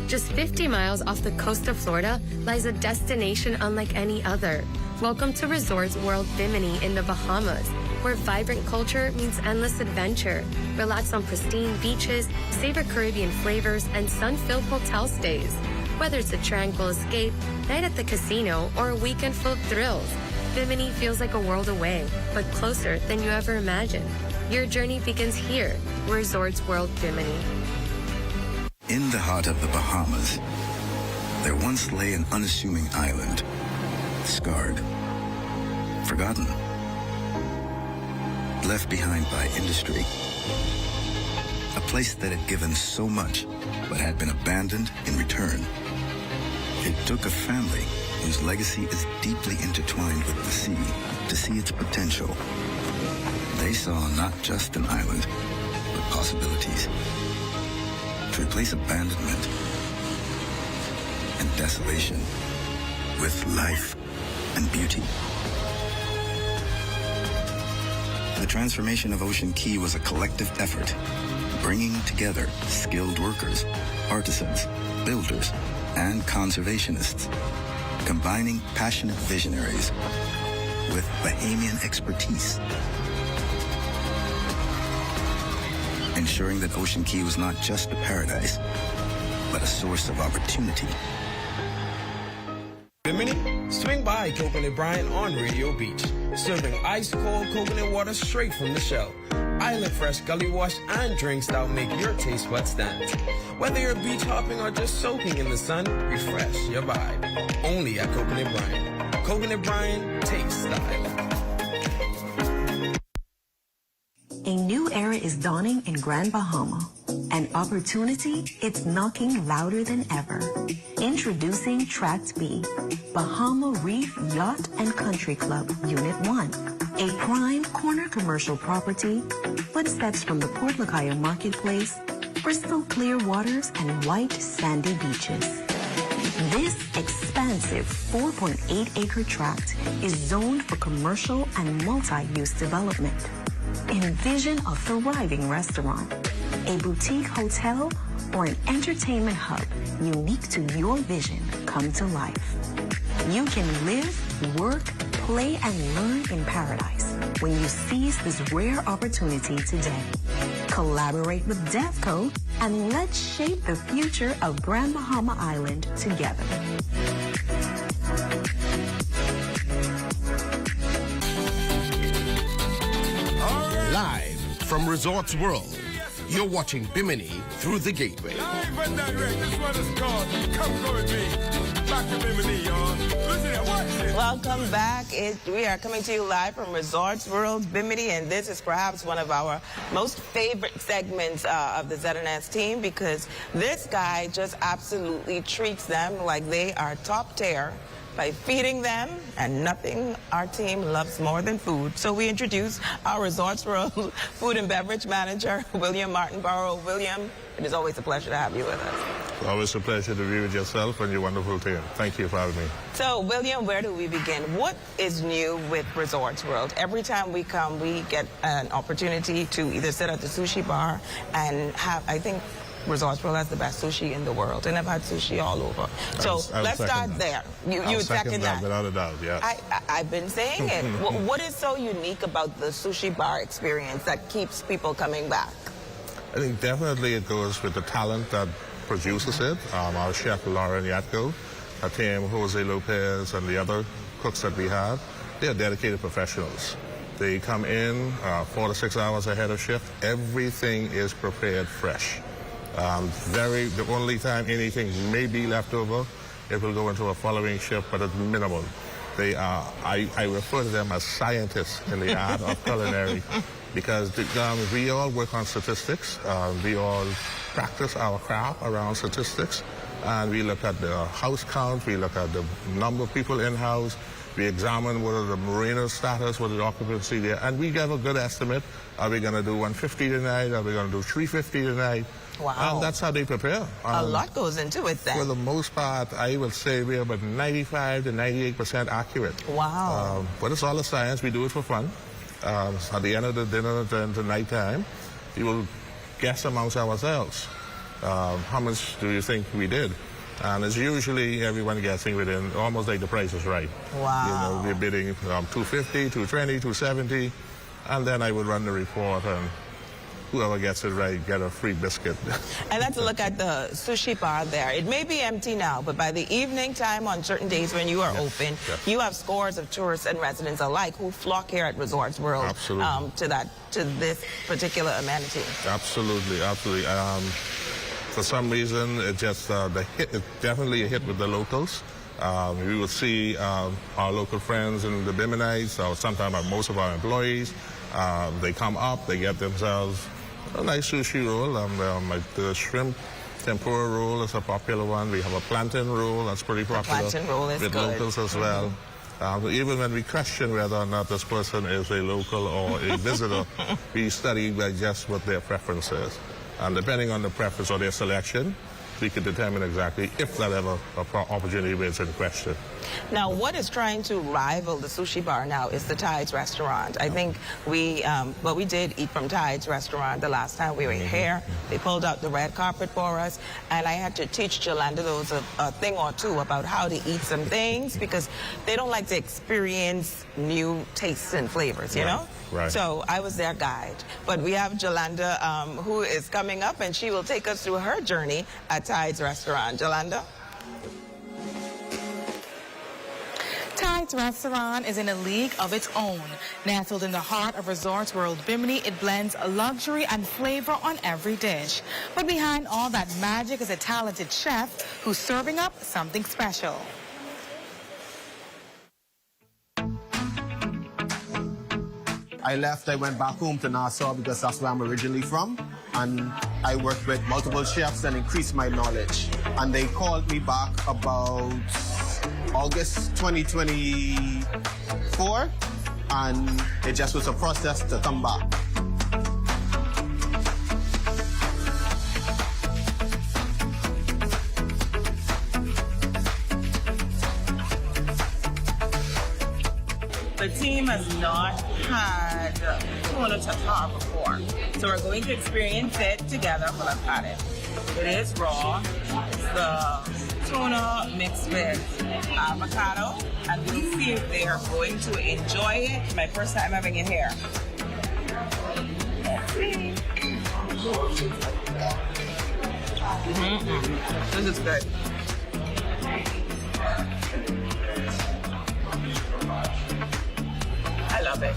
Just 50 miles off the coast of Florida lies a destination unlike any other. Welcome to Resorts World Bimini in the Bahamas, where vibrant culture means endless adventure. Relax on pristine beaches, savor Caribbean flavors, and sun-filled hotel stays. Whether it's a tranquil escape, night at the casino, or a weekend full of thrills, Bimini feels like a world away, but closer than you ever imagined. Your journey begins here, Resorts World Bimini. In the heart of the Bahamas, there once lay an unassuming island, scarred, forgotten, left behind by industry. A place that had given so much, but had been abandoned in return. It took a family whose legacy is deeply intertwined with the sea to see its potential. They saw not just an island, but possibilities. To replace abandonment and desolation with life and beauty. The transformation of Ocean Key was a collective effort, bringing together skilled workers, artisans, builders, and conservationists, combining passionate visionaries with Bahamian expertise, ensuring that Ocean Key was not just a paradise, but a source of opportunity. Bimini, swing by Coconut Brine on Radio Beach, serving ice-cold coconut water straight from the shell. Island fresh gully wash and drinks that'll make your taste buds dance. Whether you're beach hopping or just soaking in the sun, refresh your vibe. Only at Coconut Brine. Coconut Brine, taste style. A new era is dawning in Grand Bahama. An opportunity, it's knocking louder than ever. Introducing Tract B, Bahama Reef Yacht and Country Club, Unit 1. A prime corner commercial property, footsteps from the Port Lucayo Marketplace, crystal clear waters and white sandy beaches. This expansive 4.8-acre tract is zoned for commercial and multi-use development. Envision a thriving restaurant, a boutique hotel, or an entertainment hub unique to your vision come to life. You can live, work, play, and learn in paradise when you seize this rare opportunity today. Collaborate with DevCo and let's shape the future of Grand Bahama Island together. Live from Resorts World, you're watching Bimini Through the Gateway. Live and direct, this one is called Come Go With Me. Back to Bimini, y'all. Listen to watch it. Welcome back. We are coming to you live from Resorts World Bimini, and this is perhaps one of our most favorite segments of the ZNS team because this guy just absolutely treats them like they are top tier by feeding them, and nothing our team loves more than food. So we introduce our Resorts World Food and Beverage Manager, William Martinborough. William, it is always a pleasure to have you with us. It's always a pleasure to be with yourself and your wonderful team. Thank you for having me. So, William, where do we begin? What is new with Resorts World? Every time we come, we get an opportunity to either sit at the sushi bar and have, I think, Resorts World has the best sushi in the world, and I've had sushi all over. So let's start there. You would second that? Without a doubt, yes. I've been saying it. What is so unique about the sushi bar experience that keeps people coming back? I think definitely it goes with the talent that produces it. Our chef, Lauren Yatko, our team, Jose Lopez, and the other cooks that we have, they are dedicated professionals. They come in 4 to 6 hours ahead of shift. Everything is prepared fresh. The only time anything may be left over, it will go into a following shift, but it's minimal. They are, I refer to them as scientists in the art of culinary because we all work on statistics. We all practice our craft around statistics, and we look at the house count, we look at the number of people in-house, we examine what are the marina status, what is the occupancy there, and we give a good estimate. Are we going to do 150 tonight? Are we going to do 350 tonight? Wow. And that's how they prepare. A lot goes into it then. For the most part, I would say we're about 95 to 98% accurate. Wow. But it's all a science. We do it for fun. At the end of the dinner, the nighttime, we will guess amongst ourselves. How much do you think we did? And it's usually everyone guessing within almost like the price is right. Wow. You know, we're bidding 250, 220, 270, and then I would run the report, and whoever gets it right get a free biscuit. And let's look at the sushi bar there. It may be empty now, but by the evening time on certain days when you are open, you have scores of tourists and residents alike who flock here at Resorts World. Absolutely. To this particular amenity. Absolutely, absolutely. For some reason, it just it's definitely a hit with the locals. We will see our local friends in the Biminites, or sometimes most of our employees. They come up, they get themselves a nice sushi roll. Like the shrimp tempura roll is a popular one. We have a plantain roll that's pretty popular. The plantain roll is with good. locals as well. Even when we question whether or not this person is a local or a visitor, we study by just what their preference is. And depending on the preference or their selection, we can determine exactly if that ever opportunity is in question. Now, what is trying to rival the sushi bar now is the Tides restaurant. I think we did eat from Tides restaurant the last time we were here. They pulled out the red carpet for us, and I had to teach Jolanda those a thing or two about how to eat some things because they don't like to experience new tastes and flavors, you know? Right. So I was their guide. But we have Jolanda who is coming up, and she will take us through her journey at Tides restaurant. Jolanda? Tides Restaurant is in a league of its own. Nestled in the heart of Resorts World Bimini, it blends luxury and flavor on every dish. But behind all that magic is a talented chef who's serving up something special. I went back home to Nassau because that's where I'm originally from. And I worked with multiple chefs and increased my knowledge. And they called me back about August 2024, and it just was a process to come back. the team has not had tuna tartare before. So we're going to experience it together. Well, I've had it. It is raw. It's the tuna mixed with avocado. And we'll see if they are going to enjoy it. My first time having it here. Let's see. This is good. I love it.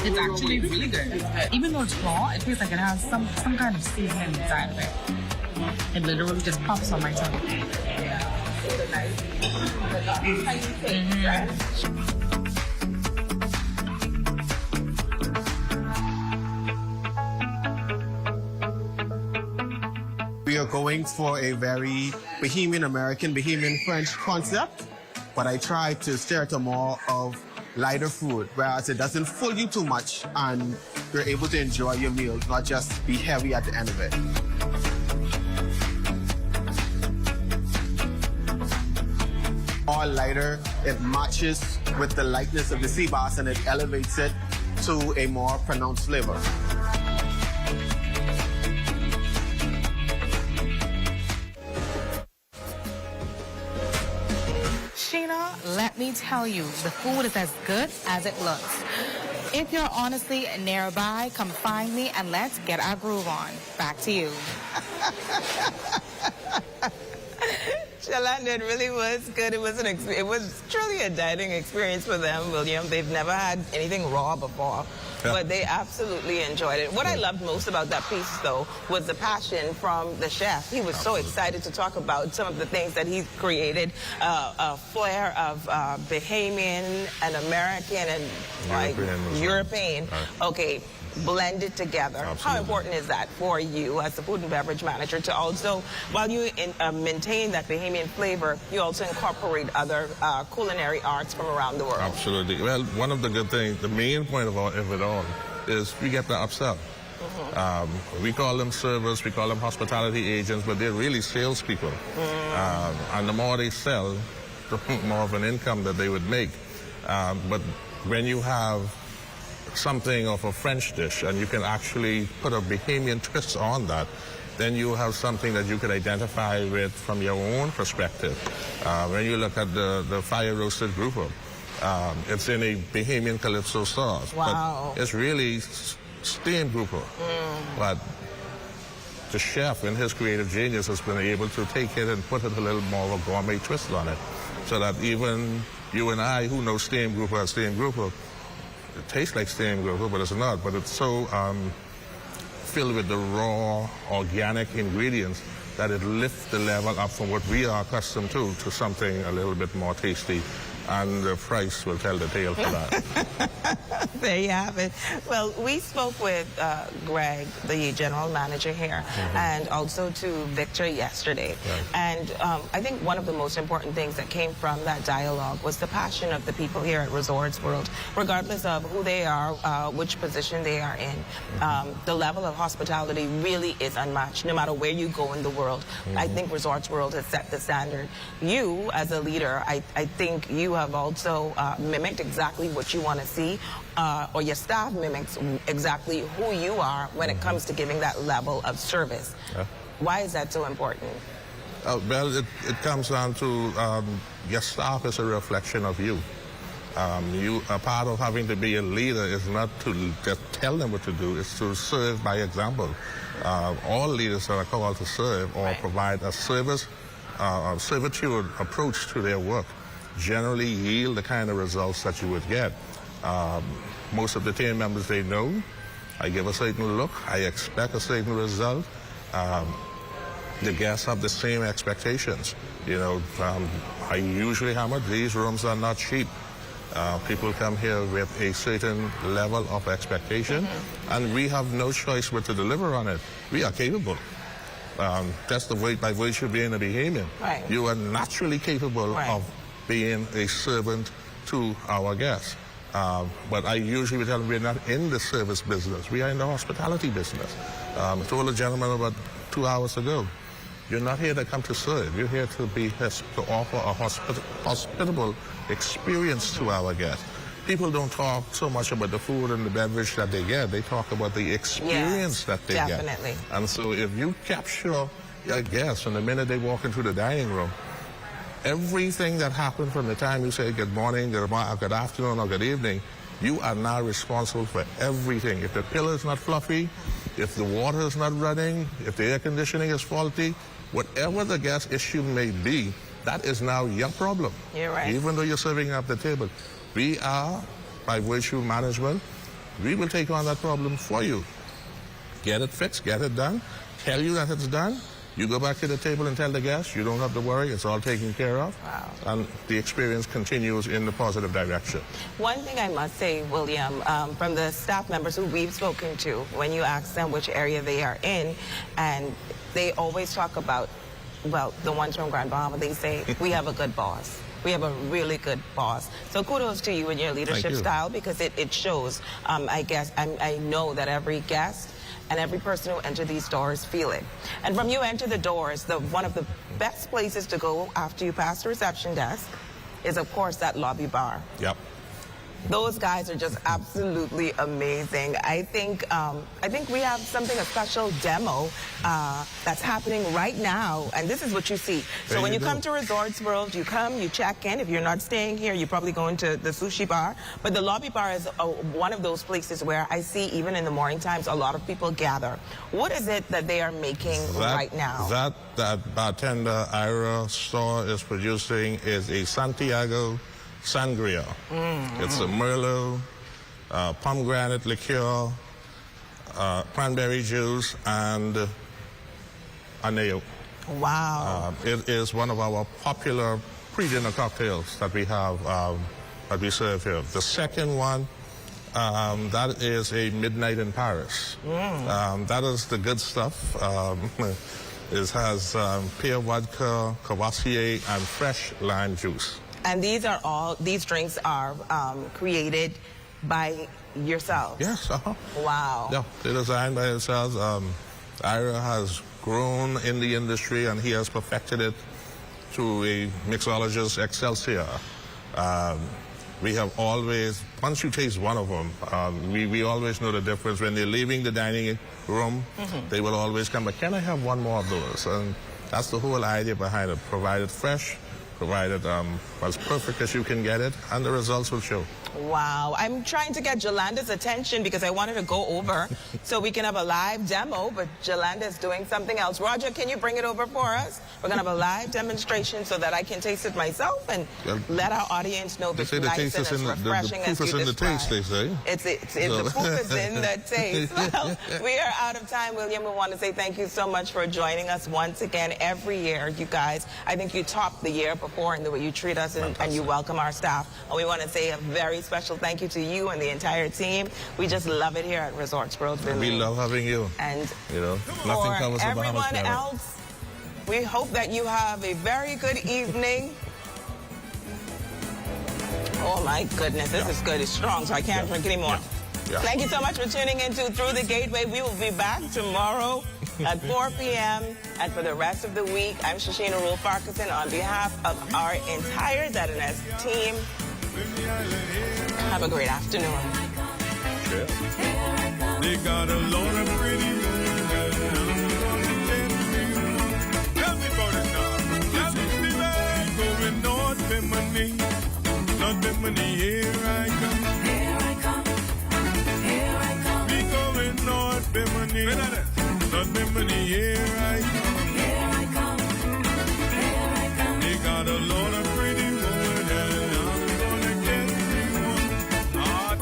It's actually really good. Even though it's raw, it tastes like it has some kind of seasoning inside of it. It literally just pops on my tongue. We are going for a very Bahamian American, Bahamian French concept, but I try to steer to more of lighter food, whereas it doesn't fool you too much and you're able to enjoy your meal, not just be heavy at the end of it. All lighter, it matches with the lightness of the sea bass and it elevates it to a more pronounced flavor. Sheena, let me tell you, the food is as good as it looks. If you're honestly nearby, come find me and let's get our groove on. Back to you. Shalanda, it really was good. It was truly a dining experience for them, William. They've never had anything raw before, but they absolutely enjoyed it. What I loved most about that piece, though, was the passion from the chef. He was so excited to talk about some of the things that he's created, a flair of Bahamian and American and European. Okay. Blended together. Absolutely. How important is that for you as a food and beverage manager to also, while you maintain that Bahamian flavor, you also incorporate other culinary arts from around the world? Absolutely. Well, one of the good things, the main point of it all is we get to upsell. We call them servers, we call them hospitality agents, but they're really salespeople. And the more they sell, the more of an income that they would make. But when you have something of a French dish and you can actually put a Bahamian twist on that, then you have something that you could identify with from your own perspective. When you look at the fire-roasted grouper, it's in a Bahamian calypso sauce. Wow. But it's really steamed grouper. But the chef, in his creative genius, has been able to take it and put it a little more of a gourmet twist on it, so that even you and I, who know steamed grouper as steamed grouper, it tastes like steamed grouper, but it's not. But it's so filled with the raw, organic ingredients that it lifts the level up from what we are accustomed to something a little bit more tasty. And the price will tell the tale for that. There you have it. Well, we spoke with Greg, the general manager here, and also to Victor yesterday. Right. And I think one of the most important things that came from that dialogue was the passion of the people here at Resorts World, regardless of who they are, which position they are in. The level of hospitality really is unmatched, no matter where you go in the world. I think Resorts World has set the standard. You, as a leader, I think you have also mimicked exactly what you want to see, or your staff mimics exactly who you are when it comes to giving that level of service. Why is that so important? Well, it comes down to your staff is a reflection of you. A part of having to be a leader is not to just tell them what to do, it's to serve by example. All leaders that are called to serve or provide a service, servitude approach to their work generally yield the kind of results that you would get. Most of the team members, they know, I give a certain look, I expect a certain result. The guests have the same expectations. You know, I usually hammer, these rooms are not cheap. People come here with a certain level of expectation, and we have no choice but to deliver on it. We are capable. That's the way, by virtue of being a Bahamian. Right. You are naturally capable of being a servant to our guests. But I usually tell them we're not in the service business. We are in the hospitality business. I told a gentleman about 2 hours ago, You're not here to come to serve. You're here to offer a hospitable experience to our guests. People don't talk so much about the food and the beverage that they get. They talk about the experience that they get. Definitely. And so if you capture your guests from the minute they walk into the dining room, everything that happened from the time you say good morning, good afternoon, or good evening, you are now responsible for everything. If the pillow is not fluffy, if the water is not running, if the air conditioning is faulty, whatever the guest issue may be, that is now your problem. You're right. Even though you're serving up the table. We are, by virtue of management, we will take on that problem for you. Get it fixed, get it done, tell you that it's done. You go back to the table and tell the guests, you don't have to worry, it's all taken care of. Wow. And the experience continues in the positive direction. One thing I must say, William, from the staff members who we've spoken to, when you ask them which area they are in, and they always talk about, well, the ones from Grand Bahama, they say, we have a good boss. We have a really good boss. So kudos to you and your leadership style, because it shows, I guess, I know that every guest and every person who enters these doors feel it. And from you enter the doors, one of the best places to go after you pass the reception desk is, of course, that lobby bar. Yep. Those guys are just absolutely amazing. I think we have a special demo that's happening right now, and this is what you see. So when you come to Resorts World, you come, you check in. If you're not staying here, you're probably going to the sushi bar. But the lobby bar is one of those places where I see, even in the morning times, a lot of people gather. What is it that they are making right now? That bartender Ira store is producing is a Santiago Sangria. It's a Merlot, pomegranate liqueur, cranberry juice, and aneo. Wow. It is one of our popular pre-dinner cocktails that we have, that we serve here. The second one, that is a Midnight in Paris. That is the good stuff. It has pear vodka, Cavassier, and fresh lime juice. And these drinks are created by yourself? Yes. Wow. Yeah, they're designed by ourselves. Ira has grown in the industry, and he has perfected it to a mixologist excelsior. We have always, once you taste one of them, we always know the difference. When they're leaving the dining room, they will always come back, can I have one more of those? And that's the whole idea behind it. Provide it fresh, provide it as perfect as you can get it, and the results will show. Wow. I'm trying to get Jolanda's attention because I wanted to go over so we can have a live demo, but Jolanda's doing something else. Roger, can you bring it over for us? We're going to have a live demonstration so that I can taste it myself and let our audience know if it's nice and as refreshing as you described. They say. The proof is in the taste. Well, we are out of time, William. We want to say thank you so much for joining us once again. Every year, you guys, I think you topped the year before in the way you treat us and you welcome our staff. And we want to say a very special thank you to you and the entire team. We just love it here at Resorts World Bimini. We love having you. And you know, nothing covers for everyone else, we hope that you have a very good evening. Oh my goodness, this is good. It's strong, so I can't drink anymore. Thank you so much for tuning in to Through the Gateway. We will be back tomorrow at 4 p.m. And for the rest of the week, I'm Shashina Rule Farquharson on behalf of our entire ZNS team. Have a great afternoon. They got a lot of pretty women. Tell me about it now. Tell me about going North Bimini. North Bimini, here I come. Here I come. Here I come. We going North Bimini. North Bimini, here I come. Here I come. Here I come. They got a lot of pretty women.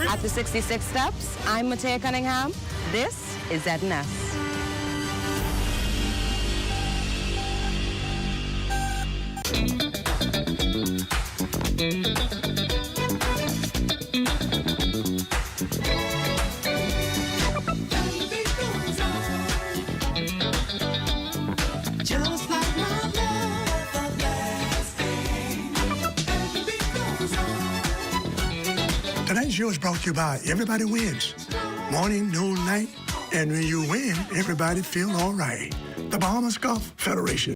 After 66 steps, I'm Matea Cunningham. This is ZNS. Tonight's show is brought to you by Everybody Wins. Morning, noon, night, and when you win, everybody feel all right. The Bahamas Golf Federation.